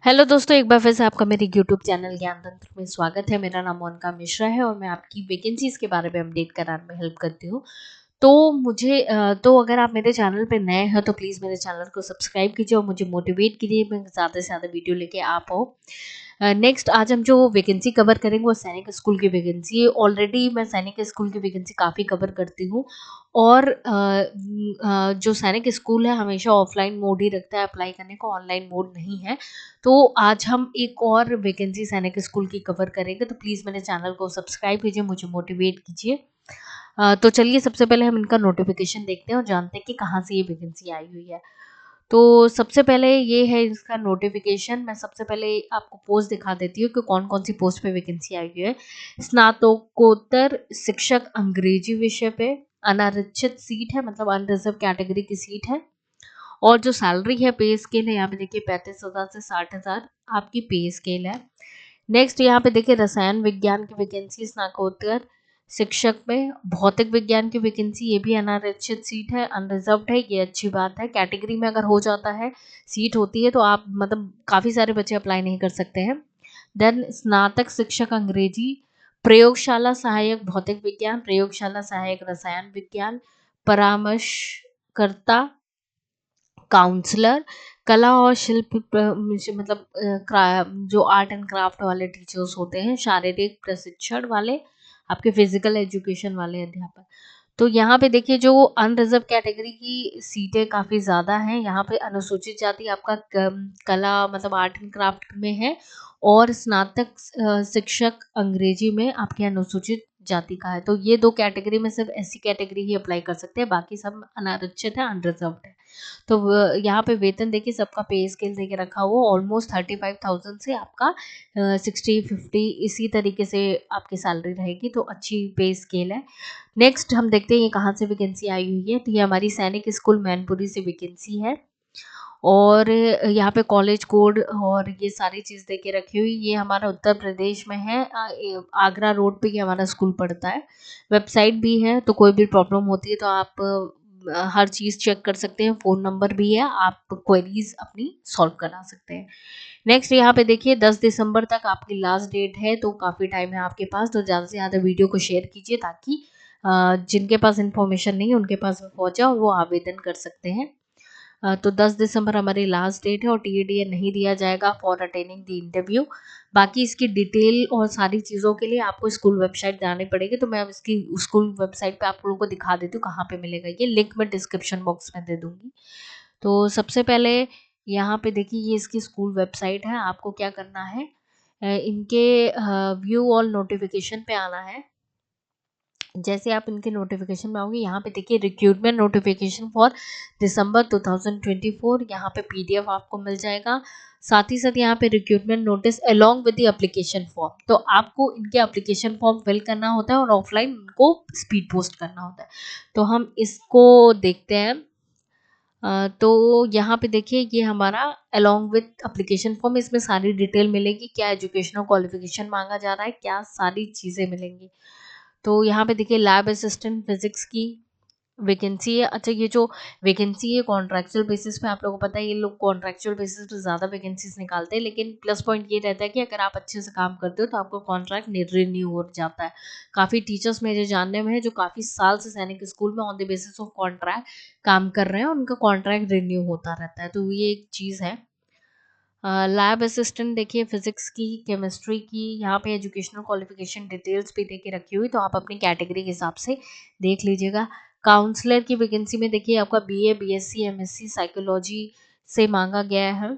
Hello दोस्तों, एक बार फिर से आपका मेरे यूट्यूब चैनल ज्ञान तंत्र में स्वागत है। मेरा नाम मोनिका मिश्रा है और मैं आपकी वैकेंसीज के बारे में अपडेट कराने में हेल्प करती हूँ। तो अगर आप मेरे चैनल पे नए हैं तो प्लीज़ मेरे चैनल को सब्सक्राइब कीजिए और मुझे मोटिवेट कीजिए मैं ज़्यादा से ज़्यादा वीडियो लेके आ पाऊँ। नेक्स्ट आज हम जो वैकेंसी कवर करेंगे वो सैनिक स्कूल की वैकेंसी है। ऑलरेडी मैं सैनिक स्कूल की वैकेंसी काफ़ी कवर करती हूँ और जो सैनिक स्कूल है हमेशा ऑफलाइन मोड ही रखता है अप्लाई करने को, ऑनलाइन मोड नहीं है। तो आज हम एक और वैकेंसी सैनिक स्कूल की कवर करेंगे, तो प्लीज़ मेरे चैनल को सब्सक्राइब कीजिए, मुझे मोटिवेट कीजिए। तो चलिए सबसे पहले हम इनका नोटिफिकेशन देखते हैं और जानते हैं कि कहाँ से ये वैकेंसी आई हुई है। तो सबसे पहले ये है इसका नोटिफिकेशन। मैं सबसे पहले आपको पोस्ट दिखा देती हूँ कि कौन कौन सी पोस्ट पे वैकेंसी आई हुई है। स्नातकोत्तर शिक्षक अंग्रेजी विषय पे अनारक्षित सीट है, मतलब अनरिजर्व कैटेगरी की सीट है। और जो सैलरी है पे स्केल है, यहाँ पे देखिए 35,000 से 60,000 आपकी पे स्केल है। नेक्स्ट यहाँ पे देखिए रसायन विज्ञान की वैकेंसी स्नातकोत्तर शिक्षक में, भौतिक विज्ञान की वैकेंसी ये भी अनारक्षित सीट है, अनरिजर्व्ड है, ये अच्छी बात है। कैटेगरी में अगर हो जाता है, सीट होती है तो आप मतलब काफ़ी सारे बच्चे अप्लाई नहीं कर सकते हैं। देन स्नातक शिक्षक अंग्रेजी, प्रयोगशाला सहायक भौतिक विज्ञान, प्रयोगशाला सहायक रसायन विज्ञान, परामर्शकर्ता काउंसलर, कला और शिल्प मतलब जो आर्ट एंड क्राफ्ट वाले टीचर्स होते हैं, शारीरिक प्रशिक्षण वाले, आपके फिजिकल एजुकेशन वाले अध्यापक। तो यहाँ पे देखिए जो अनरिजर्व कैटेगरी की सीटें काफ़ी ज़्यादा हैं। यहाँ पे अनुसूचित जाति आपका कला मतलब आर्ट एंड क्राफ्ट में है और स्नातक शिक्षक अंग्रेजी में आपके अनुसूचित जाति का है। तो ये दो कैटेगरी में सिर्फ ऐसी कैटेगरी ही अप्लाई कर सकते हैं, बाकी सब अनारक्षित है, अनरिजर्व्ड है। तो यहाँ पे वेतन देखिए सबका पे स्केल देके रखा हुआ ऑलमोस्ट 35,000 से आपका 60-50 इसी तरीके से आपकी सैलरी रहेगी, तो अच्छी पे स्केल है। नेक्स्ट हम देखते हैं ये कहाँ से वैकेंसी आई हुई है। तो ये हमारी सैनिक स्कूल मैनपुरी से वैकेंसी है और यहाँ पे कॉलेज कोड और ये सारी चीज़ देके रखी हुई। ये हमारा उत्तर प्रदेश में है, आगरा रोड पे ये हमारा स्कूल पड़ता है। वेबसाइट भी है, तो कोई भी प्रॉब्लम होती है तो आप हर चीज़ चेक कर सकते हैं। फ़ोन नंबर भी है, आप क्वेरीज अपनी सॉल्व करा सकते हैं। नेक्स्ट यहाँ पे देखिए 10 दिसंबर तक आपकी लास्ट डेट है, तो काफ़ी टाइम है आपके पास। तो ज़्यादा से ज़्यादा वीडियो को शेयर कीजिए ताकि जिनके पास इन्फॉर्मेशन नहीं है उनके पास वो पहुँचे और वो आवेदन कर सकते हैं। तो 10 दिसंबर हमारी लास्ट डेट है और टीएडीए नहीं दिया जाएगा फॉर अटेंडिंग द इंटरव्यू। बाकी इसकी डिटेल और सारी चीज़ों के लिए आपको स्कूल वेबसाइट जानी पड़ेगी, तो मैं अब इसकी स्कूल वेबसाइट पे आप लोगों को दिखा देती हूँ कहाँ पे मिलेगा। ये लिंक मैं डिस्क्रिप्शन बॉक्स में दे दूँगी। तो सबसे पहले यहाँ पे देखिए ये इसकी स्कूल वेबसाइट है। आपको क्या करना है, इनके व्यू ऑल नोटिफिकेशन पे आना है। जैसे आप इनके नोटिफिकेशन में आओगे यहाँ पे देखिए रिक्रूटमेंट नोटिफिकेशन फॉर दिसंबर 2024, यहाँ पे पीडीएफ आपको मिल जाएगा। साथ ही साथ यहाँ पे recruitment notice along with the application form. तो आपको इनके एप्लीकेशन फॉर्म फिल करना होता है और ऑफलाइन इनको स्पीड पोस्ट करना होता है। तो हम इसको देखते हैं। तो यहाँ पे देखिए ये हमारा अलोंग विथ एप्लीकेशन फॉर्म, इसमें सारी डिटेल मिलेगी, क्या एजुकेशनल क्वालिफिकेशन मांगा जा रहा है, क्या सारी चीज़ें मिलेंगी। तो यहाँ पे देखिए लैब असिस्टेंट फिजिक्स की वैकेंसी है। अच्छा, ये जो वैकेंसी है कॉन्ट्रैक्चुअल बेसिस पे, आप लोगों को पता है ये लोग कॉन्ट्रैक्चुअल बेसिस पे ज़्यादा वैकेंसीज निकालते हैं, लेकिन प्लस पॉइंट ये रहता है कि अगर आप अच्छे से काम करते हो तो आपको कॉन्ट्रैक्ट रिन्यू हो जाता है। काफ़ी टीचर्स मेरे जानने में है जो काफ़ी साल से सैनिक स्कूल में on the basis of contract काम कर रहे हैं, उनका कॉन्ट्रैक्ट रिन्यू होता रहता है, तो ये एक चीज़ है। लैब असिस्टेंट देखिए फिजिक्स की, केमिस्ट्री की, यहाँ पे एजुकेशनल क्वालिफिकेशन डिटेल्स भी देके रखी हुई, तो आप अपनी कैटेगरी के हिसाब से देख लीजिएगा। काउंसलर की वैकेंसी में देखिए आपका बीए, बीएससी, एमएससी साइकोलॉजी से मांगा गया है।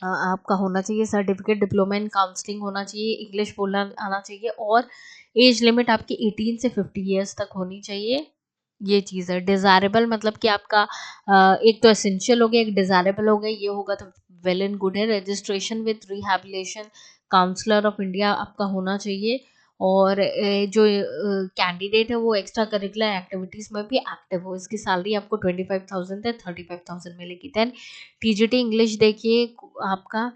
आपका होना चाहिए सर्टिफिकेट, डिप्लोमा इन काउंसलिंग होना चाहिए, इंग्लिश बोलना आना चाहिए और एज लिमिट आपकी 18 से 50 ईयर्स तक होनी चाहिए। ये चीज़ है। डिज़ायरेबल मतलब कि आपका एक तो एसेंशियल हो गया, एक डिज़ायरेबल हो गया, ये होगा तो वेल एंड गुड है। Registration with rehabilitation counsellor of India आपका होना चाहिए और जो कैंडिडेट है वो एक्स्ट्रा करिकुलर एक्टिविटीज़ में भी एक्टिव हो। इसकी सैलरी आपको 25,000 से 35,000 मिलेगी। देन टीजीटी इंग्लिश देखिए आपका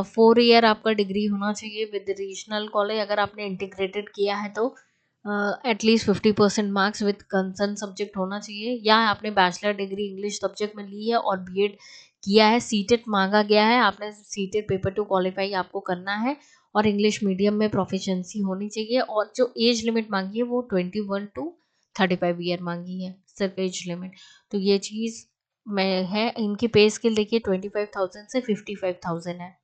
4 ईयर आपका डिग्री होना चाहिए विद रीजनल कॉलेज, अगर आपने इंटीग्रेटेड किया है तो at least 50% marks with concern subject होना चाहिए, या आपने बैचलर डिग्री इंग्लिश सब्जेक्ट में ली है और बीएड किया है, सीटेट मांगा गया है, आपने सीटेट पेपर 2 क्वालिफाई आपको करना है और इंग्लिश मीडियम में प्रोफिशिएंसी होनी चाहिए और जो एज लिमिट मांगी है वो 21 टू 35 ईयर मांगी है सिर्फ एज लिमिट। तो ये चीज़ में है। इनकी पे स्केल देखिए 25,000 से 55,000 है।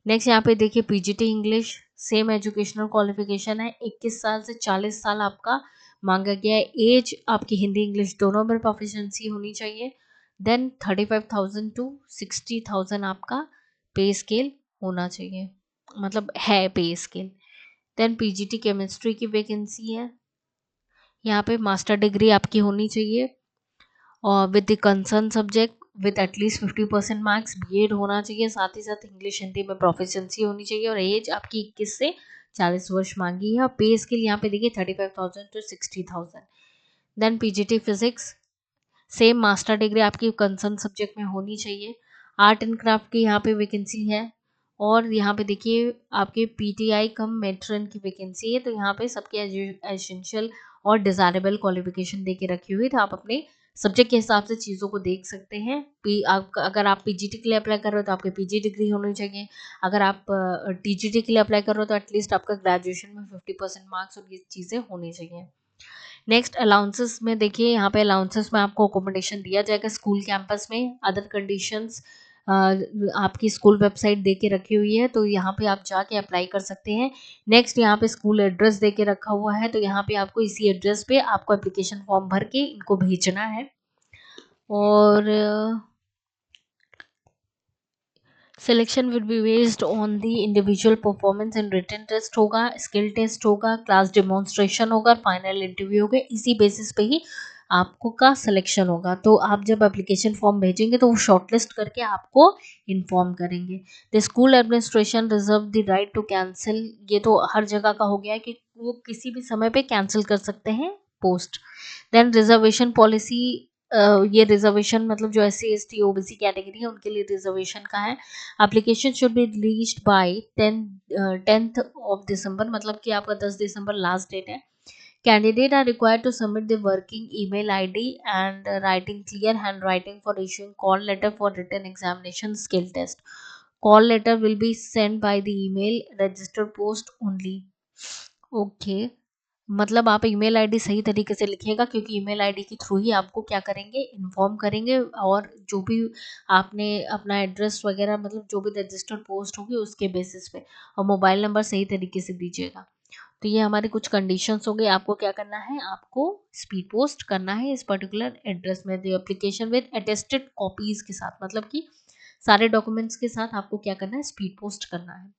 नेक्स्ट यहाँ पे देखिए PGT English, same educational qualification है, 21 साल से 40 साल आपका मांगा गया है। एज आपकी हिंदी इंग्लिश दोनों में प्रोफिशिएंसी होनी चाहिए। देन 35,000 टू 60,000 आपका पे स्केल होना चाहिए, मतलब है pay scale. Then PGT chemistry की वैकेंसी है, यहाँ पे मास्टर डिग्री आपकी होनी चाहिए और with the concern subject with at least 50% marks, B Ed होना चाहिए, साथ ही साथ इंग्लिश हिंदी में प्रोफिशिएंसी होनी चाहिए और एज आपकी 21 से 40 वर्ष मांगी है और पे स्केल यहाँ पे देखिए 35,000 to 60,000। Then PGT physics, same master degree आपकी कंसर्न सब्जेक्ट में होनी चाहिए। आर्ट एंड क्राफ्ट की यहाँ पे वैकेंसी है और यहाँ पे देखिए आपके पीटीआई कम मेट्रन की वैकेंसी है। तो यहाँ पे सबके एसेंशियल और डिज़ायरेबल क्वालिफिकेशन दे के रखी हुई, तो आप अपने सब्जेक्ट के हिसाब से चीज़ों को देख सकते हैं। अगर आप पीजीटी के लिए अप्लाई कर रहे हो तो आपके पीजी डिग्री होनी चाहिए। अगर आप टीजीटी के लिए अप्लाई कर रहे हो तो एटलीस्ट आपका ग्रेजुएशन में 50% मार्क्स और ये चीज़ें होनी चाहिए। नेक्स्ट अलाउंसेस में देखिए, यहाँ पे अलाउंसेस में आपको अकोमोडेशन दिया जाएगा स्कूल कैंपस में। अदर कंडीशंस आपकी स्कूल वेबसाइट दे के रखी हुई है, तो यहाँ पे आप जाके अप्लाई कर सकते हैं। नेक्स्ट यहाँ पे स्कूल एड्रेस दे के रखा हुआ है, तो यहाँ पे आपको इसी एड्रेस पे आपको एप्लीकेशन फॉर्म भर के इनको भेजना है। और selection will be based on the individual performance and written test होगा, स्किल टेस्ट होगा, क्लास डेमोन्स्ट्रेशन होगा, फाइनल इंटरव्यू होगा। इसी बेसिस पे ही आपको का सिलेक्शन होगा। तो आप जब एप्लीकेशन फॉर्म भेजेंगे तो वो शॉर्टलिस्ट करके आपको इन्फॉर्म करेंगे। The school administration reserve the right to cancel, ये तो हर जगह का हो गया है कि वो किसी भी समय पे कैंसिल कर सकते हैं पोस्ट। देन रिजर्वेशन पॉलिसी, ये रिजर्वेशन मतलब जो SC ST OBC कैटेगरी है उनके लिए रिजर्वेशन का है। Application should be released by 10th of December, मतलब कि आपका 10 दिसंबर लास्ट डेट है। Candidate are required to submit the working email ID and writing clear hand writing for issuing call letter for written examination skill test. Call letter will be send by the email registered post only. Okay, मतलब आप email ID सही तरीके से लिखिएगा, क्योंकि email ID के through ही आपको क्या करेंगे, इन्फॉर्म करेंगे। और जो भी आपने अपना एड्रेस वगैरह, मतलब जो भी रजिस्टर्ड पोस्ट होगी उसके बेसिस पे, और मोबाइल नंबर सही तरीके से दीजिएगा। तो ये हमारे कुछ कंडीशंस हो गए। आपको क्या करना है, आपको स्पीड पोस्ट करना है इस पर्टिकुलर एड्रेस में। The application with attested copies के साथ, मतलब कि सारे डॉक्यूमेंट्स के साथ आपको क्या करना है, स्पीड पोस्ट करना है।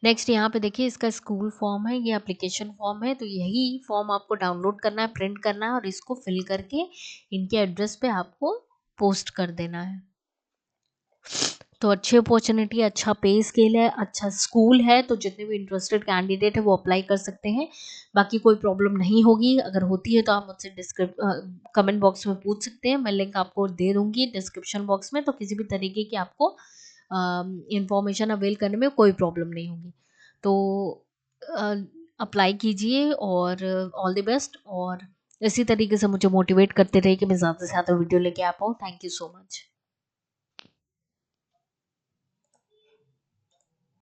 नेक्स्ट यहाँ पे देखिए इसका स्कूल फॉर्म है, ये एप्लीकेशन फॉर्म है। तो यही फॉर्म आपको डाउनलोड करना है, प्रिंट करना है और इसको फिल करके इनके एड्रेस पे आपको पोस्ट कर देना है। तो अच्छी अपॉर्चुनिटी, अच्छा पे स्केल है, अच्छा स्कूल है, तो जितने भी इंटरेस्टेड कैंडिडेट है वो अप्लाई कर सकते हैं। बाकी कोई प्रॉब्लम नहीं होगी, अगर होती है तो आप मुझसे कमेंट बॉक्स में पूछ सकते हैं। मैं लिंक आपको दे दूंगी डिस्क्रिप्शन बॉक्स में, तो किसी भी तरीके की आपको इंफॉर्मेशन अवेल करने में कोई प्रॉब्लम नहीं होगी। तो अप्लाई कीजिए और ऑल द बेस्ट। और इसी तरीके से मुझे मोटिवेट करते रहिए कि मैं ज़्यादा से ज़्यादा वीडियो लेके आ पाऊँ। Thank you so much.